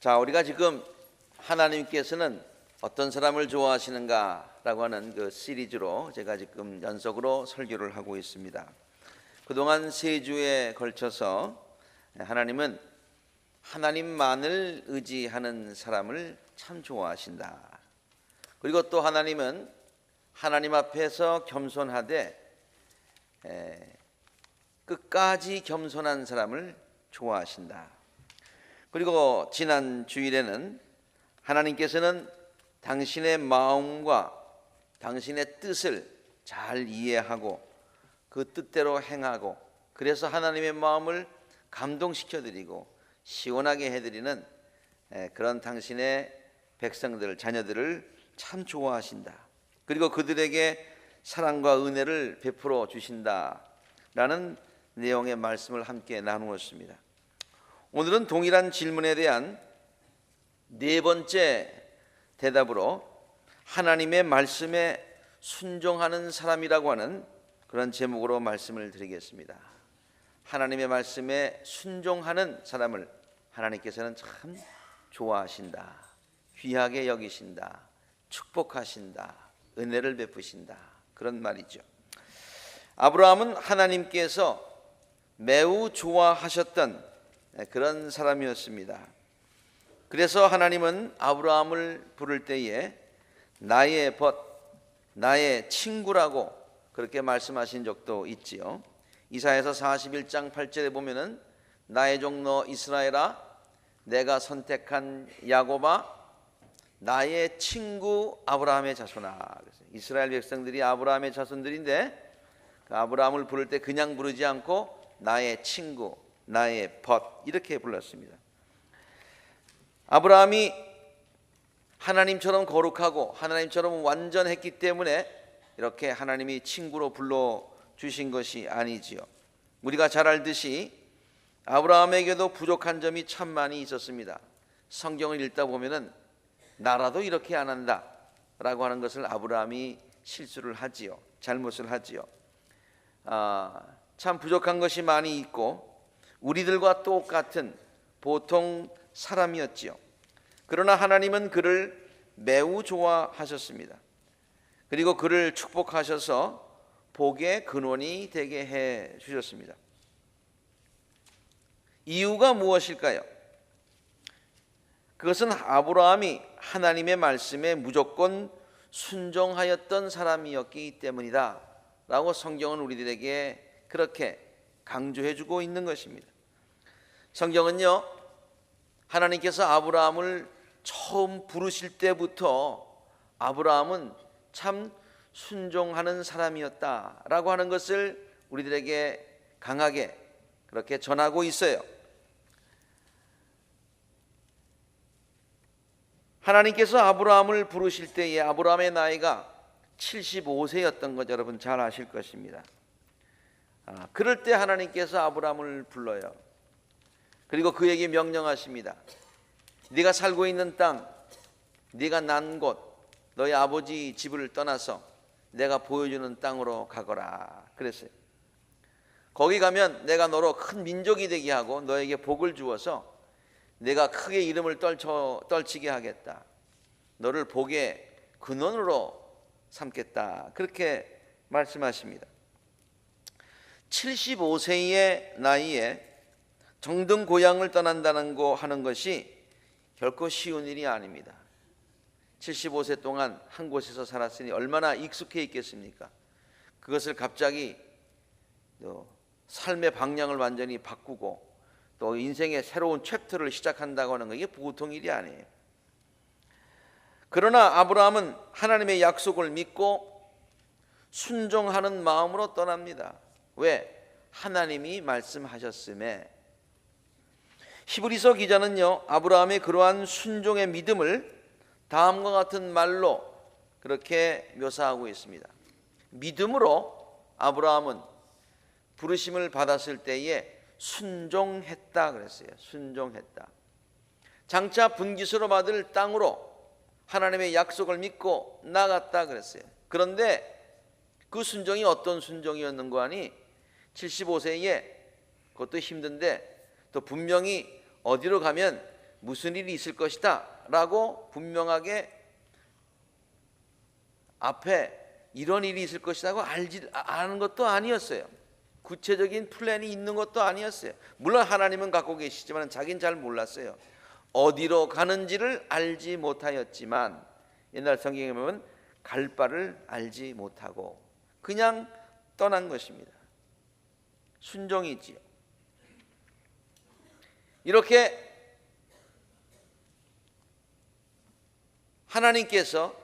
자, 우리가 지금 하나님께서는 어떤 사람을 좋아하시는가라고 하는 그 시리즈로 제가 지금 연속으로 설교를 하고 있습니다. 그동안 3주에 걸쳐서 하나님은 하나님만을 의지하는 사람을 참 좋아하신다. 그리고 또 하나님은 하나님 앞에서 겸손하되 끝까지 겸손한 사람을 좋아하신다. 그리고 지난 주일에는 하나님께서는 당신의 마음과 당신의 뜻을 잘 이해하고 그 뜻대로 행하고 그래서 하나님의 마음을 감동시켜드리고 시원하게 해드리는 그런 당신의 백성들, 자녀들을 참 좋아하신다. 그리고 그들에게 사랑과 은혜를 베풀어 주신다라는 내용의 말씀을 함께 나누었습니다. 오늘은 동일한 질문에 대한 4번째 대답으로 하나님의 말씀에 순종하는 사람이라고 하는 그런 제목으로 말씀을 드리겠습니다. 하나님의 말씀에 순종하는 사람을 하나님께서는 참 좋아하신다, 귀하게 여기신다, 축복하신다, 은혜를 베푸신다, 그런 말이죠. 아브라함은 하나님께서 매우 좋아하셨던 그런 사람이었습니다. 그래서 하나님은 아브라함을 부를 때에 나의 벗, 나의 친구라고 그렇게 말씀하신 적도 있지요. 이사야서 41장 8절에 보면은 나의 종너 이스라엘아, 내가 선택한 야곱아, 나의 친구 아브라함의 자손아. 이스라엘 백성들이 아브라함의 자손들인데 그 아브라함을 부를 때 그냥 부르지 않고 나의 친구, 나의 벗 이렇게 불렀습니다. 아브라함이 하나님처럼 거룩하고 하나님처럼 완전했기 때문에 이렇게 하나님이 친구로 불러주신 것이 아니지요. 우리가 잘 알듯이 아브라함에게도 부족한 점이 참 많이 있었습니다. 성경을 읽다 보면은 나라도 이렇게 안 한다 라고 하는 것을 아브라함이 실수를 하지요. 잘못을 하지요. 참 부족한 것이 많이 있고 우리들과 똑같은 보통 사람이었지요. 그러나 하나님은 그를 매우 좋아하셨습니다. 그리고 그를 축복하셔서 복의 근원이 되게 해 주셨습니다. 이유가 무엇일까요? 그것은 아브라함이 하나님의 말씀에 무조건 순종하였던 사람이었기 때문이다 라고 성경은 우리들에게 그렇게 강조해주고 있는 것입니다. 성경은요, 하나님께서 아브라함을 처음 부르실 때부터 아브라함은 참 순종하는 사람이었다라고 하는 것을 우리들에게 강하게 그렇게 전하고 있어요. 하나님께서 아브라함을 부르실 때에 아브라함의 나이가 75세였던 것 여러분 잘 아실 것입니다. 그럴 때 하나님께서 아브라함을 불러요. 그리고 그에게 명령하십니다. 네가 살고 있는 땅, 네가 난 곳, 너희 아버지 집을 떠나서 내가 보여주는 땅으로 가거라 그랬어요. 거기 가면 내가 너로 큰 민족이 되게 하고 너에게 복을 주어서 내가 크게 이름을 떨치게 하겠다. 너를 복의 근원으로 삼겠다. 그렇게 말씀하십니다. 75세의 나이에 정든 고향을 떠난다는 거 하는 것이 결코 쉬운 일이 아닙니다. 75세 동안 한 곳에서 살았으니 얼마나 익숙해 있겠습니까? 그것을 갑자기 삶의 방향을 완전히 바꾸고 또 인생의 새로운 챕터를 시작한다고 하는 거 이게 보통 일이 아니에요. 그러나 아브라함은 하나님의 약속을 믿고 순종하는 마음으로 떠납니다. 왜? 하나님이 말씀하셨음에. 히브리서 기자는요, 아브라함의 그러한 순종의 믿음을 다음과 같은 말로 그렇게 묘사하고 있습니다. 믿음으로 아브라함은 부르심을 받았을 때에 순종했다 그랬어요. 순종했다. 장차 분기수로 받을 땅으로 하나님의 약속을 믿고 나갔다 그랬어요. 그런데 그 순종이 어떤 순종이었는고 하니 75세에 그것도 힘든데 또 분명히 어디로 가면 무슨 일이 있을 것이다 라고 분명하게 앞에 이런 일이 있을 것이라고 아는 것도 아니었어요. 구체적인 플랜이 있는 것도 아니었어요. 물론 하나님은 갖고 계시지만 자기는 잘 몰랐어요. 어디로 가는지를 알지 못하였지만, 옛날 성경에 보면 갈 바를 알지 못하고 그냥 떠난 것입니다. 순종이지요. 이렇게 하나님께서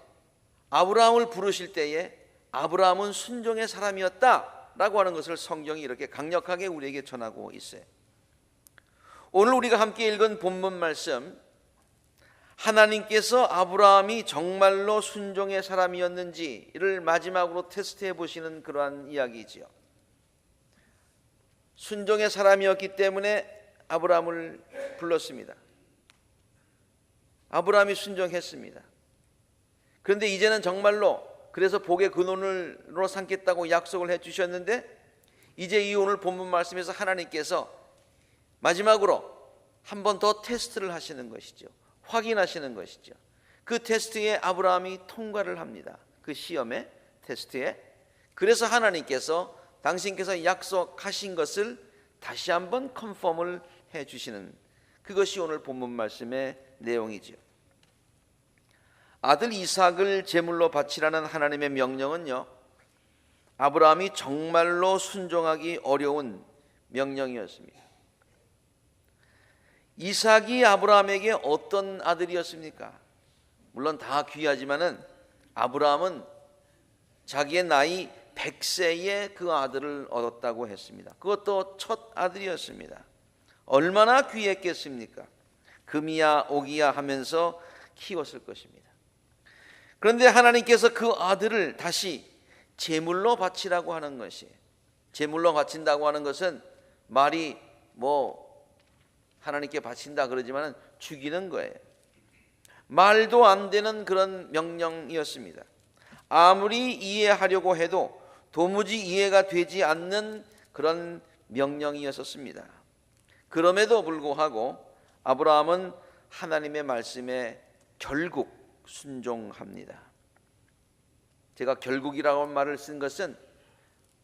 아브라함을 부르실 때에 아브라함은 순종의 사람이었다라고 하는 것을 성경이 이렇게 강력하게 우리에게 전하고 있어요. 오늘 우리가 함께 읽은 본문 말씀, 하나님께서 아브라함이 정말로 순종의 사람이었는지를 마지막으로 테스트해 보시는 그러한 이야기지요. 순종의 사람이었기 때문에 아브라함을 불렀습니다. 아브라함이 순종했습니다. 그런데 이제는 정말로, 그래서 복의 근원으로 삼겠다고 약속을 해주셨는데, 이제 이 오늘 본문 말씀에서 하나님께서 마지막으로 한 번 더 테스트를 하시는 것이죠. 확인하시는 것이죠. 그 테스트에 아브라함이 통과를 합니다. 그 시험의 테스트에. 그래서 하나님께서 당신께서 약속하신 것을 다시 한번 컨펌을 해주시는, 그것이 오늘 본문 말씀의 내용이죠. 아들 이삭을 제물로 바치라는 하나님의 명령은요, 아브라함이 정말로 순종하기 어려운 명령이었습니다. 이삭이 아브라함에게 어떤 아들이었습니까? 물론 다 귀하지만은 아브라함은 자기의 나이 100세에 그 아들을 얻었다고 했습니다. 그것도 첫 아들이었습니다. 얼마나 귀했겠습니까? 금이야 옥이야 하면서 키웠을 것입니다. 그런데 하나님께서 그 아들을 다시 제물로 바치라고 하는 것이, 제물로 바친다고 하는 것은 말이 하나님께 바친다 그러지만 죽이는 거예요. 말도 안 되는 그런 명령이었습니다. 아무리 이해하려고 해도 도무지 이해가 되지 않는 그런 명령이었습니다. 그럼에도 불구하고 아브라함은 하나님의 말씀에 결국 순종합니다. 제가 결국이라고 말을 쓴 것은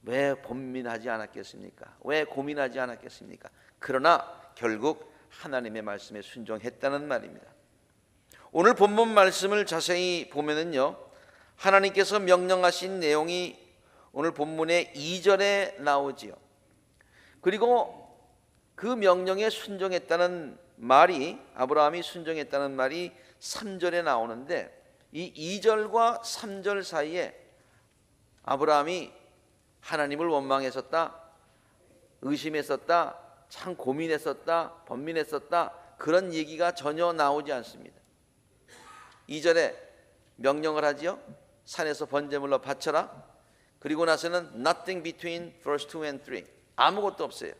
왜 번민하지 않았겠습니까? 왜 고민하지 않았겠습니까? 그러나 결국 하나님의 말씀에 순종했다는 말입니다. 오늘 본문 말씀을 자세히 보면은요, 하나님께서 명령하신 내용이 오늘 본문의 2절에 나오지요. 그리고 그 명령에 순종했다는 말이, 아브라함이 순종했다는 말이 3절에 나오는데, 이 2절과 3절 사이에 아브라함이 하나님을 원망했었다, 의심했었다, 참 고민했었다, 번민했었다, 그런 얘기가 전혀 나오지 않습니다. 2절에 명령을 하지요. 산에서 번제물로 바쳐라. 그리고 나서는 nothing between verse 2 and 3, 아무것도 없어요.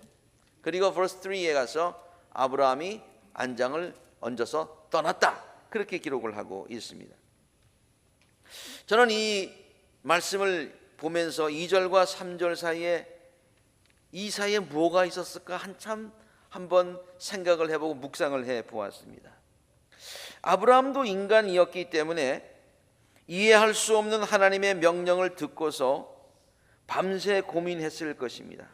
그리고 verse 3에 가서 아브라함이 안장을 얹어서 떠났다, 그렇게 기록을 하고 있습니다. 저는 이 말씀을 보면서 2절과 3절 사이에, 이 사이에 뭐가 있었을까 한번 생각을 해보고 묵상을 해보았습니다. 아브라함도 인간이었기 때문에 이해할 수 없는 하나님의 명령을 듣고서 밤새 고민했을 것입니다.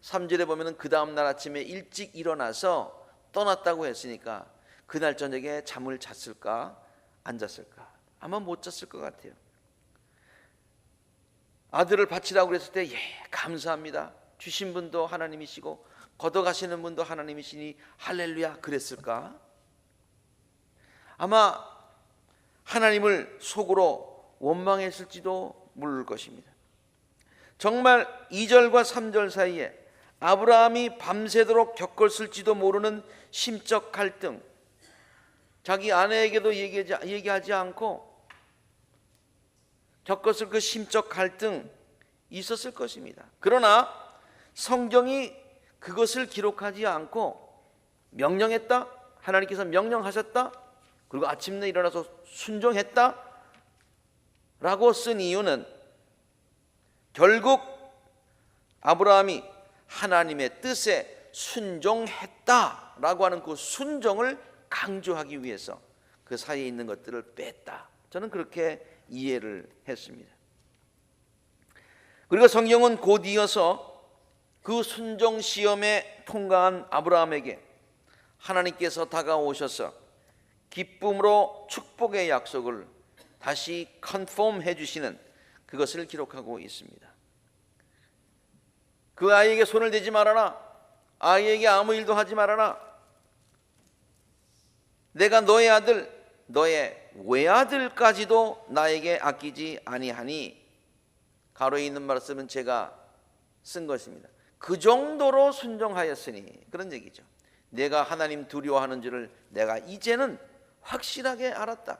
3절에 보면 그 다음날 아침에 일찍 일어나서 떠났다고 했으니까 그날 저녁에 잠을 잤을까 안 잤을까? 아마 못 잤을 것 같아요. 아들을 바치라고 그랬을 때 감사합니다, 주신 분도 하나님이시고 걷어가시는 분도 하나님이시니 할렐루야 그랬을까? 아마 하나님을 속으로 원망했을지도 모를 것입니다. 정말 2절과 3절 사이에 아브라함이 밤새도록 겪었을지도 모르는 심적 갈등, 자기 아내에게도 얘기하지 않고 겪었을 그 심적 갈등 있었을 것입니다. 그러나 성경이 그것을 기록하지 않고 명령했다, 하나님께서 명령하셨다, 그리고 아침에 일어나서 순종했다 라고 쓴 이유는 결국 아브라함이 하나님의 뜻에 순종했다라고 하는 그 순종을 강조하기 위해서 그 사이에 있는 것들을 뺐다. 저는 그렇게 이해를 했습니다. 그리고 성경은 곧 이어서 그 순종 시험에 통과한 아브라함에게 하나님께서 다가오셔서 기쁨으로 축복의 약속을 다시 컨펌해 주시는 그것을 기록하고 있습니다. 그 아이에게 손을 대지 말아라. 아이에게 아무 일도 하지 말아라. 내가 너의 아들, 너의 외아들까지도 나에게 아끼지 아니하니. 가로에 있는 말씀은 제가 쓴 것입니다. 그 정도로 순종하였으니, 그런 얘기죠. 내가 하나님 두려워하는 줄을 내가 이제는 확실하게 알았다.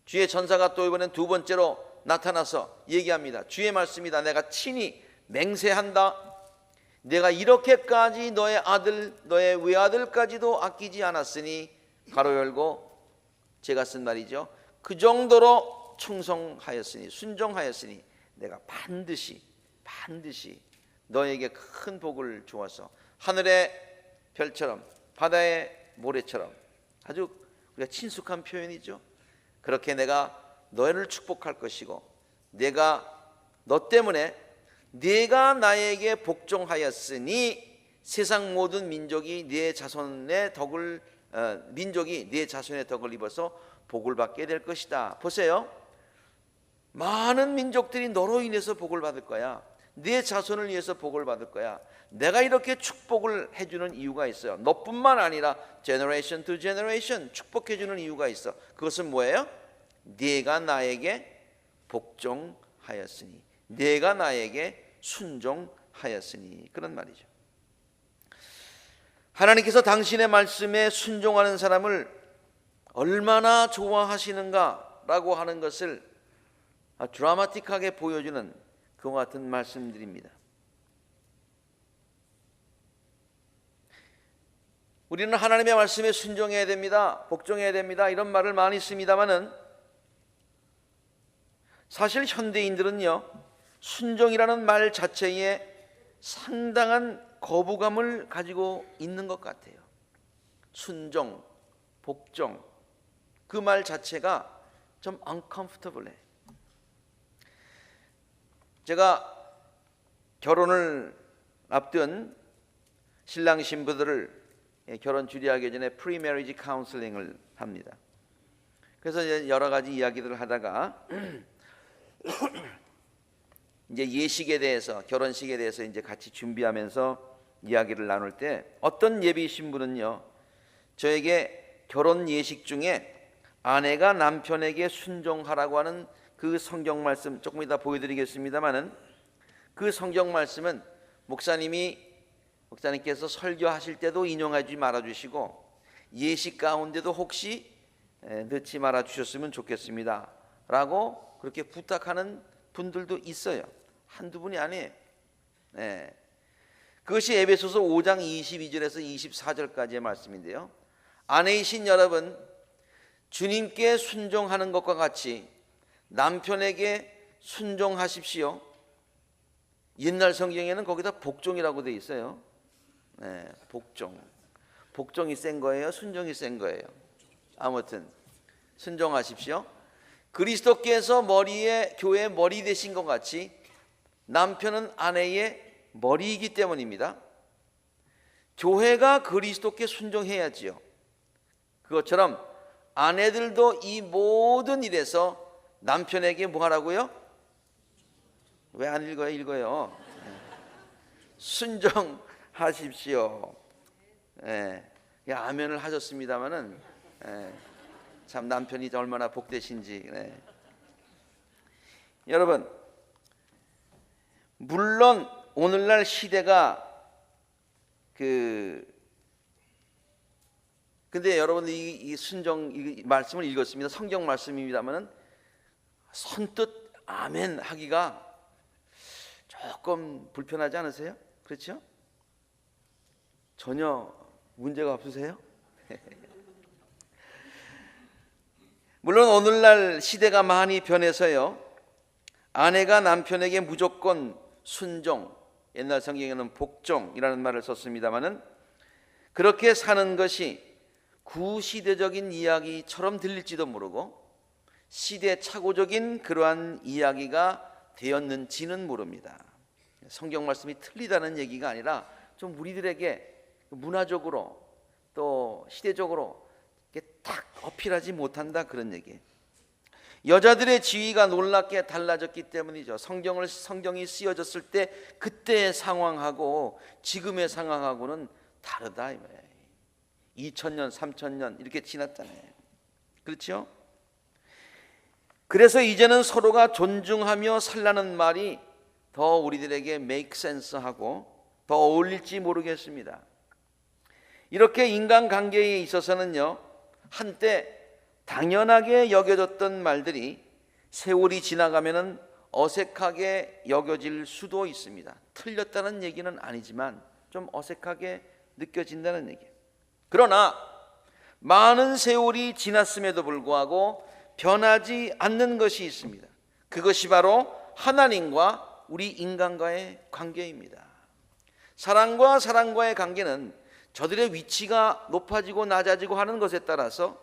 주의 전사가 또 이번엔 두 번째로 나타나서 얘기합니다. 주의 말씀이다. 내가 친히 맹세한다. 내가 이렇게까지 너의 아들, 너의 외아들까지도 아끼지 않았으니, 가로 열고 제가 쓴 말이죠. 그 정도로 충성하였으니, 순종하였으니 내가 반드시 너에게 큰 복을 주어서 하늘의 별처럼 바다의 모래처럼, 아주 우리가 친숙한 표현이죠. 그렇게 내가 너를 축복할 것이고, 내가 너 때문에 네가 나에게 복종하였으니 세상 모든 민족이 네 자손의 덕을 입어서 복을 받게 될 것이다. 보세요. 많은 민족들이 너로 인해서 복을 받을 거야. 네 자손을 위해서 복을 받을 거야. 내가 이렇게 축복을 해주는 이유가 있어요. 너뿐만 아니라 generation to generation 축복해주는 이유가 있어. 그것은 뭐예요? 네가 나에게 복종하였으니, 네가 나에게 순종하였으니, 그런 말이죠. 하나님께서 당신의 말씀에 순종하는 사람을 얼마나 좋아하시는가라고 하는 것을 드라마틱하게 보여주는 그와 같은 말씀들입니다. 우리는 하나님의 말씀에 순종해야 됩니다, 복종해야 됩니다, 이런 말을 많이 씁니다마는 사실 현대인들은요, 순종이라는 말 자체에 상당한 거부감을 가지고 있는 것 같아요. 순종, 복종, 그 말 자체가 좀 uncomfortable해. 제가 결혼을 앞둔 신랑 신부들을 결혼 주례하기 전에 프리메리지 카운슬링을 합니다. 그래서 여러 가지 이야기들을 하다가 이제 예식에 대해서, 결혼식에 대해서 이제 같이 준비하면서 이야기를 나눌 때 어떤 예비 신부는요, 저에게 결혼 예식 중에 아내가 남편에게 순종하라고 하는 그 성경 말씀, 조금 이따 보여드리겠습니다마는 그 성경 말씀은 목사님께서 설교하실 때도 인용하지 말아주시고 예식 가운데도 혹시 넣지 말아주셨으면 좋겠습니다 라고 그렇게 부탁하는 분들도 있어요. 한두 분이 아니에요. 그것이 에베소서 5장 22절에서 24절까지의 말씀인데요, 아내이신 여러분, 주님께 순종하는 것과 같이 남편에게 순종하십시오. 옛날 성경에는 거기다 복종이라고 돼 있어요. 복종이 센 거예요, 순종이 센 거예요? 아무튼 순종하십시오. 그리스도께서 교회의 머리 되신 것 같이 남편은 아내의 머리이기 때문입니다. 교회가 그리스도께 순종해야지요. 그것처럼 아내들도 이 모든 일에서 남편에게 뭐 하라고요? 왜 안 읽어요? 읽어요. 순종하십시오. 아멘을 하셨습니다마는 참 남편이 얼마나 복되신지. 여러분, 물론 오늘날 시대가 근데 여러분 이 순종 이 말씀을 읽었습니다. 성경 말씀입니다만은 선뜻 아멘 하기가 조금 불편하지 않으세요? 그렇죠? 전혀 문제가 없으세요? 물론 오늘날 시대가 많이 변해서요, 아내가 남편에게 무조건 순종, 옛날 성경에는 복종이라는 말을 썼습니다마는 그렇게 사는 것이 구시대적인 이야기처럼 들릴지도 모르고 시대착오적인 그러한 이야기가 되었는지는 모릅니다. 성경 말씀이 틀리다는 얘기가 아니라 좀 우리들에게 문화적으로 또 시대적으로 딱 어필하지 못한다, 그런 얘기. 여자들의 지위가 놀랍게 달라졌기 때문이죠. 성경이 쓰여졌을 때 그때의 상황하고 지금의 상황하고는 다르다. 2000년, 3000년 이렇게 지났잖아요. 그렇죠? 그래서 이제는 서로가 존중하며 살라는 말이 더 우리들에게 make sense 하고 더 어울릴지 모르겠습니다. 이렇게 인간관계에 있어서는요, 한때 당연하게 여겨졌던 말들이 세월이 지나가면은 어색하게 여겨질 수도 있습니다. 틀렸다는 얘기는 아니지만 좀 어색하게 느껴진다는 얘기예요. 그러나 많은 세월이 지났음에도 불구하고 변하지 않는 것이 있습니다. 그것이 바로 하나님과 우리 인간과의 관계입니다. 사람과 사람과의 관계는 저들의 위치가 높아지고 낮아지고 하는 것에 따라서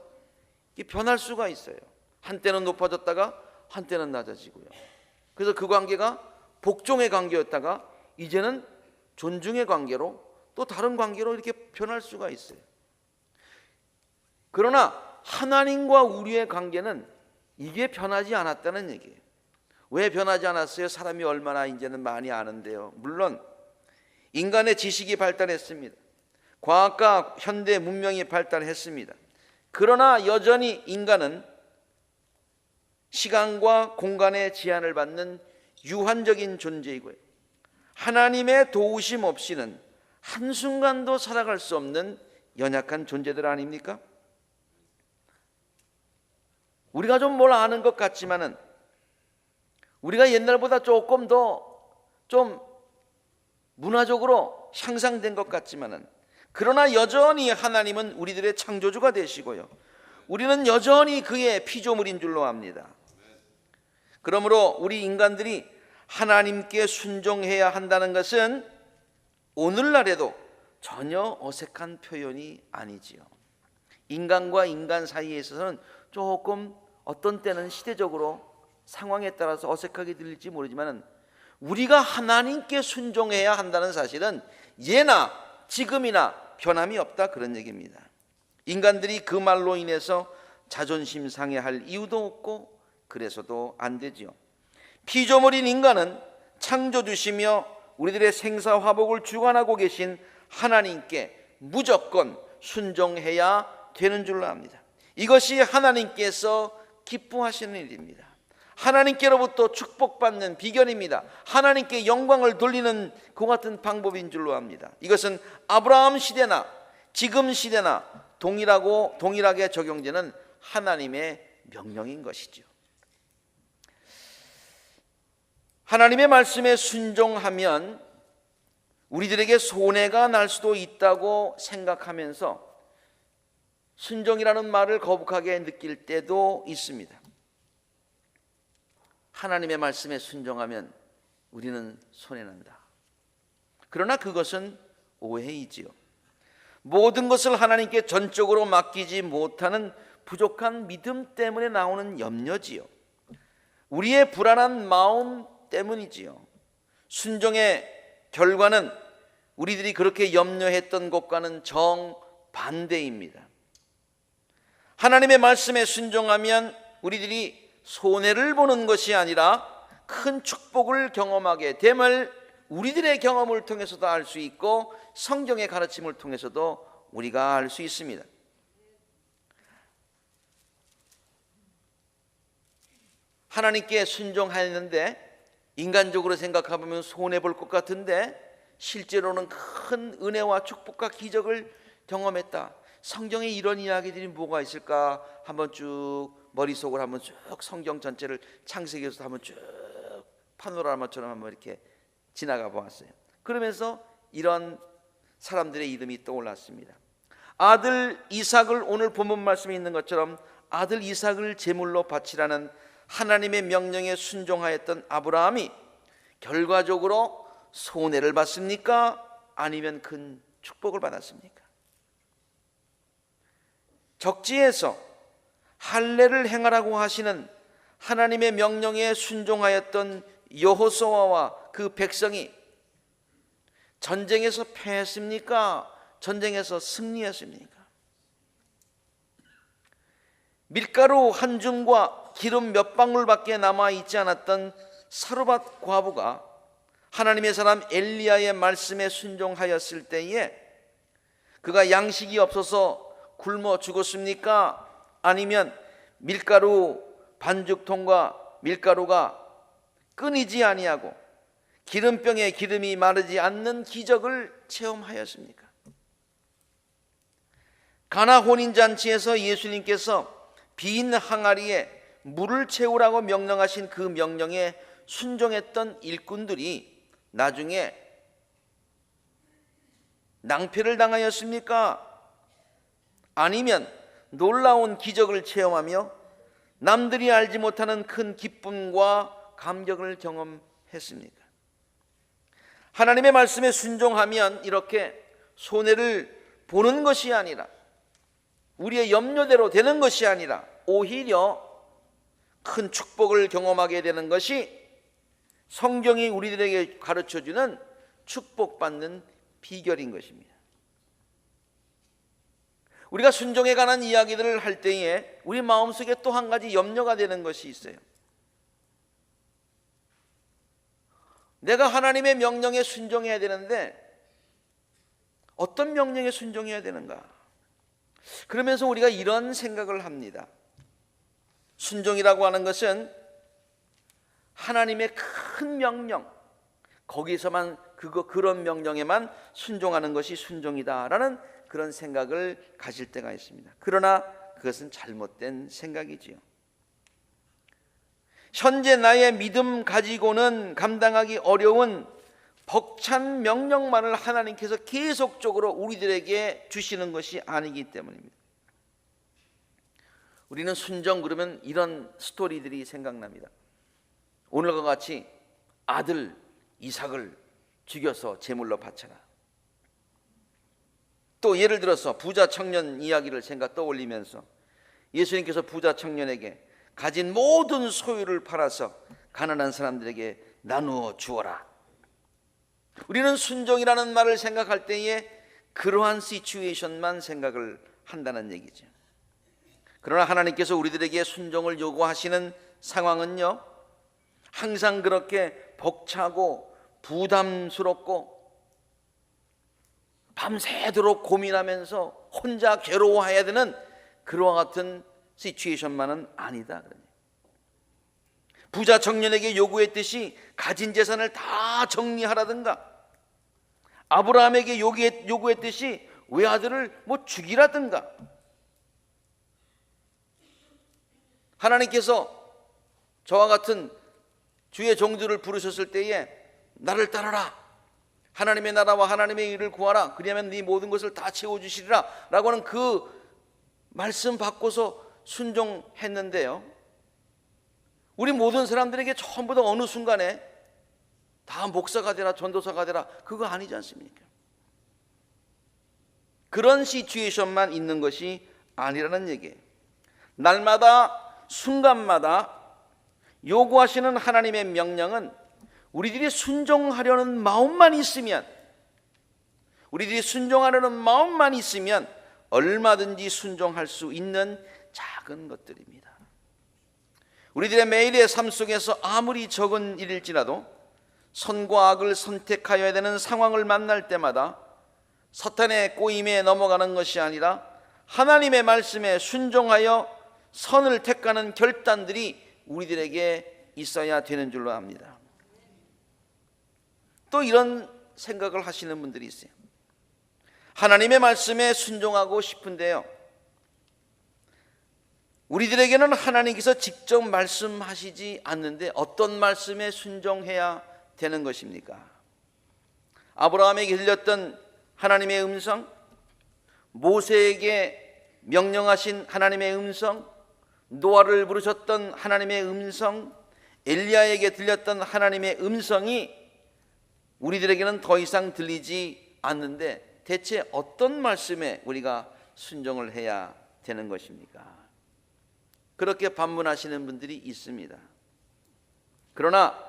변할 수가 있어요. 한때는 높아졌다가 한때는 낮아지고요. 그래서 그 관계가 복종의 관계였다가 이제는 존중의 관계로 또 다른 관계로 이렇게 변할 수가 있어요. 그러나 하나님과 우리의 관계는 이게 변하지 않았다는 얘기예요. 왜 변하지 않았어요? 사람이 얼마나 이제는 많이 아는데요. 물론 인간의 지식이 발달했습니다. 과학과 현대 문명이 발달했습니다. 그러나 여전히 인간은 시간과 공간의 제한을 받는 유한적인 존재이고요. 하나님의 도우심 없이는 한순간도 살아갈 수 없는 연약한 존재들 아닙니까? 우리가 좀 뭘 아는 것 같지만은 우리가 옛날보다 조금 더 좀 문화적으로 향상된 것 같지만은 그러나 여전히 하나님은 우리들의 창조주가 되시고요. 우리는 여전히 그의 피조물인 줄로 압니다. 그러므로 우리 인간들이 하나님께 순종해야 한다는 것은 오늘날에도 전혀 어색한 표현이 아니지요. 인간과 인간 사이에 있어서는 조금 어떤 때는 시대적으로 상황에 따라서 어색하게 들릴지 모르지만 우리가 하나님께 순종해야 한다는 사실은 예나 지금이나 변함이 없다, 그런 얘기입니다. 인간들이 그 말로 인해서 자존심 상해할 이유도 없고 그래서도 안 되지요. 피조물인 인간은 창조주시며 우리들의 생사화복을 주관하고 계신 하나님께 무조건 순종해야 되는 줄로 압니다. 이것이 하나님께서 기뻐하시는 일입니다. 하나님께로부터 축복받는 비결입니다. 하나님께 영광을 돌리는 그 같은 방법인 줄로 압니다. 이것은 아브라함 시대나 지금 시대나 동일하게 적용되는 하나님의 명령인 것이죠. 하나님의 말씀에 순종하면 우리들에게 손해가 날 수도 있다고 생각하면서 순종이라는 말을 거북하게 느낄 때도 있습니다. 하나님의 말씀에 순종하면 우리는 손해난다. 그러나 그것은 오해이지요. 모든 것을 하나님께 전적으로 맡기지 못하는 부족한 믿음 때문에 나오는 염려지요. 우리의 불안한 마음 때문이지요. 순종의 결과는 우리들이 그렇게 염려했던 것과는 정반대입니다. 하나님의 말씀에 순종하면 우리들이 손해를 보는 것이 아니라 큰 축복을 경험하게 됨을 우리들의 경험을 통해서도 알 수 있고 성경의 가르침을 통해서도 우리가 알 수 있습니다. 하나님께 순종하였는데 인간적으로 생각해보면 손해볼 것 같은데 실제로는 큰 은혜와 축복과 기적을 경험했다. 성경에 이런 이야기들이 뭐가 있을까? 한번 쭉 머릿속으로 한번 쭉 성경 전체를 창세기에서 한번 쭉 파노라마처럼 한번 이렇게 지나가 보았어요. 그러면서 이런 사람들의 이름이 떠올랐습니다. 아들 이삭을, 오늘 본문 말씀에 있는 것처럼 아들 이삭을 제물로 바치라는 하나님의 명령에 순종하였던 아브라함이 결과적으로 손해를 받습니까? 아니면 큰 축복을 받았습니까? 적지에서 할례를 행하라고 하시는 하나님의 명령에 순종하였던 여호수아와 그 백성이 전쟁에서 패했습니까? 전쟁에서 승리했습니까? 밀가루 한 줌과 기름 몇 방울밖에 남아있지 않았던 사르밧 과부가 하나님의 사람 엘리야의 말씀에 순종하였을 때에 그가 양식이 없어서 굶어 죽었습니까? 아니면 밀가루 반죽통과 밀가루가 끊이지 아니하고 기름병에 기름이 마르지 않는 기적을 체험하였습니까? 가나 혼인잔치에서 예수님께서 빈 항아리에 물을 채우라고 명령하신 그 명령에 순종했던 일꾼들이 나중에 낭패를 당하였습니까? 아니면 놀라운 기적을 체험하며 남들이 알지 못하는 큰 기쁨과 감격을 경험했습니까? 하나님의 말씀에 순종하면 이렇게 손해를 보는 것이 아니라, 우리의 염려대로 되는 것이 아니라 오히려 큰 축복을 경험하게 되는 것이 성경이 우리들에게 가르쳐주는 축복받는 비결인 것입니다. 우리가 순종에 관한 이야기들을 할 때에 우리 마음속에 또 한 가지 염려가 되는 것이 있어요. 내가 하나님의 명령에 순종해야 되는데 어떤 명령에 순종해야 되는가? 그러면서 우리가 이런 생각을 합니다. 순종이라고 하는 것은 하나님의 큰 명령, 거기서만 그런 명령에만 순종하는 것이 순종이다라는 그런 생각을 가질 때가 있습니다. 그러나 그것은 잘못된 생각이지요. 현재 나의 믿음 가지고는 감당하기 어려운 벅찬 명령만을 하나님께서 계속적으로 우리들에게 주시는 것이 아니기 때문입니다. 우리는 순종 그러면 이런 스토리들이 생각납니다. 오늘과 같이 아들 이삭을 죽여서 제물로 바쳐라. 또 예를 들어서 부자 청년 이야기를 떠올리면서 예수님께서 부자 청년에게 가진 모든 소유를 팔아서 가난한 사람들에게 나누어 주어라. 우리는 순종이라는 말을 생각할 때에 그러한 시츄에이션만 생각을 한다는 얘기죠. 그러나 하나님께서 우리들에게 순종을 요구하시는 상황은요, 항상 그렇게 벅차고 부담스럽고 밤새도록 고민하면서 혼자 괴로워해야 되는 그와 같은 시츄에이션만은 아니다. 부자 청년에게 요구했듯이 가진 재산을 다 정리하라든가, 아브라함에게 요구했듯이 외아들을 죽이라든가, 하나님께서 저와 같은 주의 종들을 부르셨을 때에 나를 따르라, 하나님의 나라와 하나님의 일을 구하라, 그리하면 네 모든 것을 다 채워주시리라 라고 하는 그 말씀 받고서 순종했는데요, 우리 모든 사람들에게 전부 다 어느 순간에 다 목사가 되라 전도사가 되라 그거 아니지 않습니까? 그런 시츄에이션만 있는 것이 아니라는 얘기예요. 날마다 순간마다 요구하시는 하나님의 명령은 우리들이 순종하려는 마음만 있으면, 얼마든지 순종할 수 있는 작은 것들입니다. 우리들의 매일의 삶 속에서 아무리 적은 일일지라도 선과 악을 선택하여야 되는 상황을 만날 때마다 사탄의 꼬임에 넘어가는 것이 아니라 하나님의 말씀에 순종하여 선을 택하는 결단들이 우리들에게 있어야 되는 줄로 압니다. 또 이런 생각을 하시는 분들이 있어요. 하나님의 말씀에 순종하고 싶은데요, 우리들에게는 하나님께서 직접 말씀하시지 않는데 어떤 말씀에 순종해야 되는 것입니까? 아브라함에게 들렸던 하나님의 음성, 모세에게 명령하신 하나님의 음성, 노아를 부르셨던 하나님의 음성, 엘리야에게 들렸던 하나님의 음성이 우리들에게는 더 이상 들리지 않는데 대체 어떤 말씀에 우리가 순종을 해야 되는 것입니까? 그렇게 반문하시는 분들이 있습니다. 그러나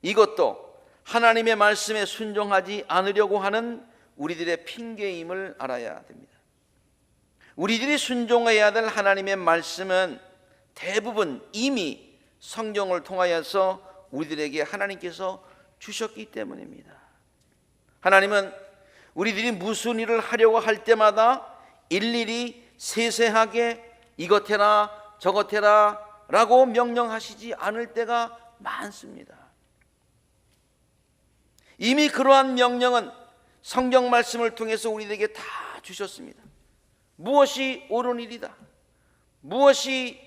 이것도 하나님의 말씀에 순종하지 않으려고 하는 우리들의 핑계임을 알아야 됩니다. 우리들이 순종해야 될 하나님의 말씀은 대부분 이미 성경을 통하여서 우리들에게 하나님께서 주셨기 때문입니다. 하나님은 우리들이 무슨 일을 하려고 할 때마다 일일이 세세하게 이것 해라 저것 해라 라고 명령하시지 않을 때가 많습니다. 이미 그러한 명령은 성경 말씀을 통해서 우리에게 다 주셨습니다. 무엇이 옳은 일이다, 무엇이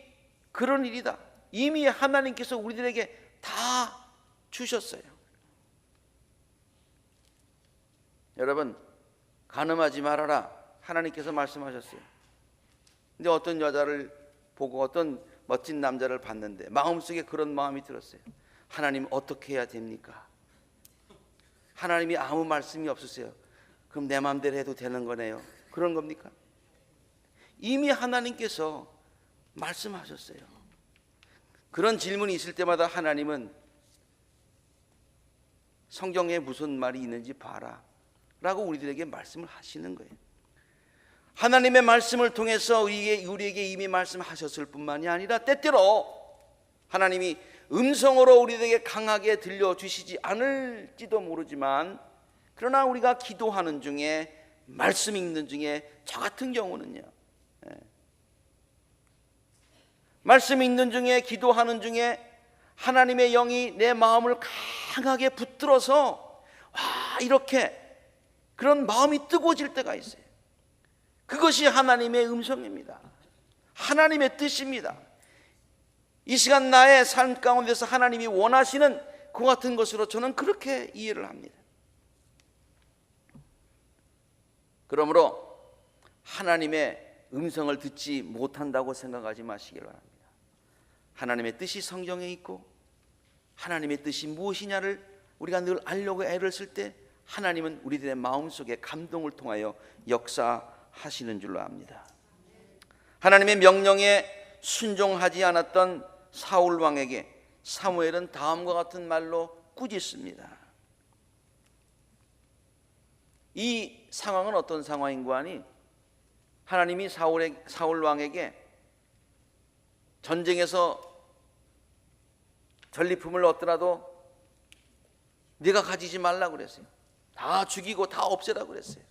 그런 일이다, 이미 하나님께서 우리들에게 다 주셨어요. 여러분, 간음하지 말아라 하나님께서 말씀하셨어요. 근데 어떤 여자를 보고 어떤 멋진 남자를 봤는데 마음속에 그런 마음이 들었어요. 하나님 어떻게 해야 됩니까? 하나님이 아무 말씀이 없으세요. 그럼 내 마음대로 해도 되는 거네요. 그런 겁니까? 이미 하나님께서 말씀하셨어요. 그런 질문이 있을 때마다 하나님은 성경에 무슨 말이 있는지 봐라 라고 우리들에게 말씀을 하시는 거예요. 하나님의 말씀을 통해서 우리에게 이미 말씀하셨을 뿐만이 아니라 때때로 하나님이 음성으로 우리에게 강하게 들려주시지 않을지도 모르지만, 그러나 우리가 기도하는 중에 말씀 읽는 중에 저 같은 경우는요, 말씀 읽는 중에 기도하는 중에 하나님의 영이 내 마음을 강하게 붙들어서 이렇게 그런 마음이 뜨거워질 때가 있어요. 그것이 하나님의 음성입니다. 하나님의 뜻입니다. 이 시간 나의 삶 가운데서 하나님이 원하시는 그 같은 것으로 저는 그렇게 이해를 합니다. 그러므로 하나님의 음성을 듣지 못한다고 생각하지 마시기 바랍니다. 하나님의 뜻이 성경에 있고 하나님의 뜻이 무엇이냐를 우리가 늘 알려고 애를 쓸 때 하나님은 우리들의 마음속에 감동을 통하여 역사하시는 줄로 압니다. 하나님의 명령에 순종하지 않았던 사울 왕에게 사무엘은 다음과 같은 말로 꾸짖습니다. 이 상황은 어떤 상황인고 하니, 하나님이 사울 왕에게 전쟁에서 전리품을 얻더라도 네가 가지지 말라고 그랬어요. 다 죽이고 다 없애라고 그랬어요.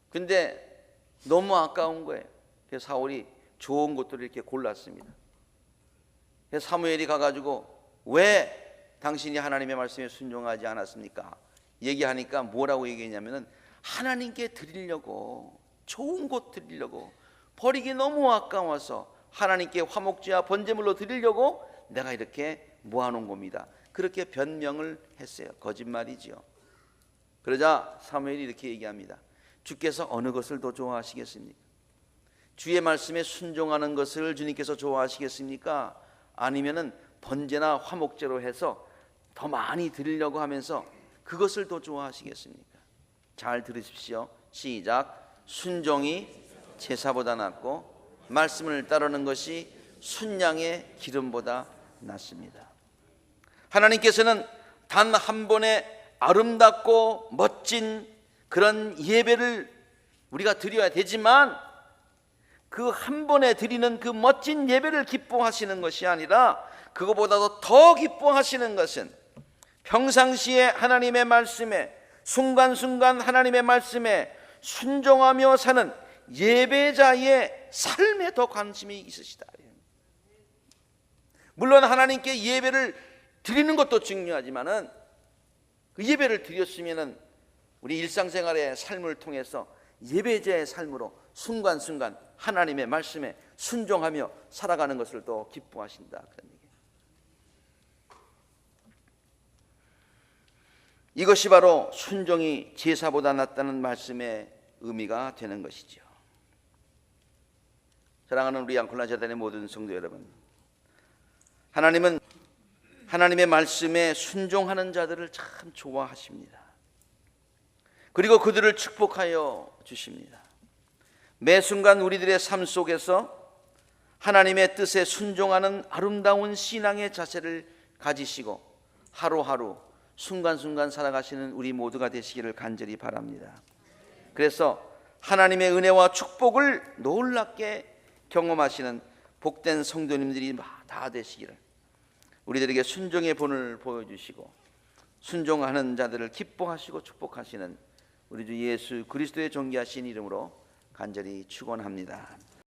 근데 너무 아까운 거예요. 그래서 사울이 좋은 것들을 이렇게 골랐습니다. 그래서 사무엘이 가가지고 왜 당신이 하나님의 말씀에 순종하지 않았습니까? 얘기하니까 뭐라고 얘기했냐면은 하나님께 드리려고, 좋은 것 드리려고, 버리기 너무 아까워서 하나님께 화목제와 번제물로 드리려고 내가 이렇게 모아놓은 겁니다. 그렇게 변명을 했어요. 거짓말이지요. 그러자 사무엘이 이렇게 얘기합니다. 주께서 어느 것을 더 좋아하시겠습니까? 주의 말씀에 순종하는 것을 주님께서 좋아하시겠습니까? 아니면은 번제나 화목제로 해서 더 많이 드리려고 하면서 그것을 더 좋아하시겠습니까? 잘 들으십시오. 시작. 순종이 제사보다 낫고 말씀을 따르는 것이 순양의 기름보다 낫습니다. 하나님께서는 단 한 번의 아름답고 멋진 그런 예배를 우리가 드려야 되지만, 그 한 번에 드리는 그 멋진 예배를 기뻐하시는 것이 아니라 그거보다도 더 기뻐하시는 것은 평상시에 하나님의 말씀에, 순간순간 하나님의 말씀에 순종하며 사는 예배자의 삶에 더 관심이 있으시다. 물론 하나님께 예배를 드리는 것도 중요하지만은 그 예배를 드렸으면은 우리 일상생활의 삶을 통해서 예배자의 삶으로 순간순간 하나님의 말씀에 순종하며 살아가는 것을 더 기뻐하신다, 그런 얘기예요. 이것이 바로 순종이 제사보다 낫다는 말씀의 의미가 되는 것이죠. 사랑하는 우리 양콜라 재단의 모든 성도 여러분, 하나님은 하나님의 말씀에 순종하는 자들을 참 좋아하십니다. 그리고 그들을 축복하여 주십니다. 매 순간 우리들의 삶 속에서 하나님의 뜻에 순종하는 아름다운 신앙의 자세를 가지시고 하루하루 순간순간 살아가시는 우리 모두가 되시기를 간절히 바랍니다. 그래서 하나님의 은혜와 축복을 놀랍게 경험하시는 복된 성도님들이 다 되시기를, 우리들에게 순종의 본을 보여주시고 순종하는 자들을 기뻐하시고 축복하시는 우리 주 예수 그리스도의 존귀하신 이름으로 간절히 축원합니다.